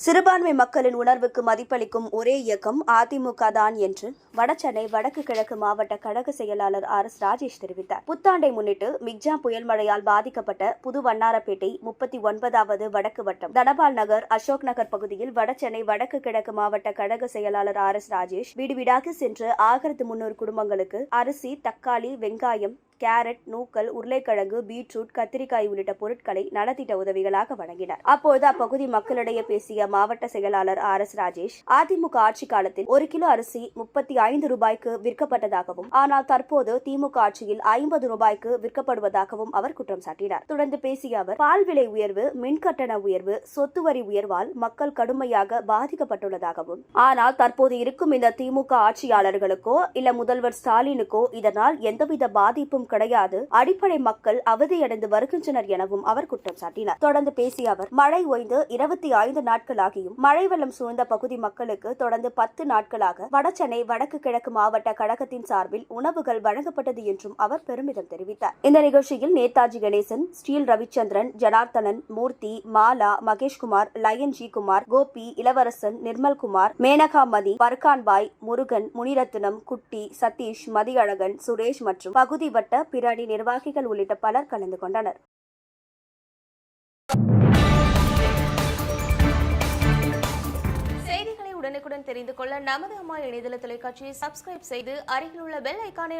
சிறுபான்மை மக்களின் உணர்வுக்கு மதிப்பளிக்கும் ஒரே இயக்கம் அதிமுக தான் என்று வடசென்னை வடக்கு கிழக்கு மாவட்ட கழக செயலாளர் RS ராஜேஷ் தெரிவித்தார். புத்தாண்டை முன்னிட்டு மிக்ஜாம் புயல் மழையால் பாதிக்கப்பட்ட புது வண்ணாரப்பேட்டை 39வது வடக்கு வட்டம் தனபால் நகர் அசோக் நகர் பகுதியில் வடசென்னை வடக்கு கிழக்கு மாவட்ட கழக செயலாளர் RS ராஜேஷ் வீடு வீடாக சென்று 1300 குடும்பங்களுக்கு அரிசி, தக்காளி, வெங்காயம், கேரட், நூக்கல், உருளைக்கிழங்கு, பீட்ரூட், கத்திரிக்காய் உள்ளிட்ட பொருட்களை நலத்திட்ட உதவிகளாக வழங்கினார். அப்போது அப்பகுதி மக்களிடையே பேசிய மாவட்ட செயலாளர் RS ராஜேஷ், அதிமுக ஆட்சி காலத்தில் 1 கிலோ அரிசி 35 ரூபாய்க்கு விற்கப்பட்டதாகவும், ஆனால் தற்போது திமுக ஆட்சியில் 50 ரூபாய்க்கு விற்கப்படுவதாகவும் அவர் குற்றம் சாட்டினார். தொடர்ந்து பேசிய அவர், பால் விலை உயர்வு, மின்கட்டண உயர்வு, சொத்து வரி உயர்வால் மக்கள் கடுமையாக பாதிக்கப்பட்டுள்ளதாகவும், ஆனால் தற்போது இருக்கும் இந்த திமுக ஆட்சியாளர்களுக்கோ இல்ல முதல்வர் ஸ்டாலினுக்கோ இதனால் எந்தவித பாதிப்பும் கிடையாது, அடிப்படை மக்கள் அவதியடைந்து வருகின்றனர் எனவும் அவர் குற்றம் சாட்டினார். தொடர்ந்து பேசிய அவர், மழை ஓய்ந்து 25 நாட்களாகியும் மழை வெள்ளம் சூழ்ந்த பகுதி மக்களுக்கு தொடர்ந்து 10 நாட்களாக வடசென்னை வடக்கு கிழக்கு மாவட்ட கழகத்தின் சார்பில் உணவுகள் வழங்கப்பட்டது என்றும் அவர் பெருமிதம் தெரிவித்தார். இந்த நிகழ்ச்சியில் நேதாஜி கணேசன், ஸ்டீல் ரவிச்சந்திரன், ஜனார்த்தனன், மூர்த்தி, மாலா, மகேஷ்குமார், லயன் ஜி குமார், கோபி, இளவரசன், நிர்மல்குமார், மேனகா மதி, பர்கான்பாய், முருகன், முனிரத்னம், குட்டி, சதீஷ், மதியழகன், சுரேஷ் மற்றும் பகுதி வட்ட பிற அணி நிர்வாகிகள் உள்ளிட்ட பலர் கலந்து கொண்டனர். செய்திகளை உடனுக்குடன் தெரிந்து கொள்ள நமது அம்மா இணையதள தொலைக்காட்சியை சப்ஸ்கிரைப் செய்து அருகில் உள்ள பெல் ஐகானை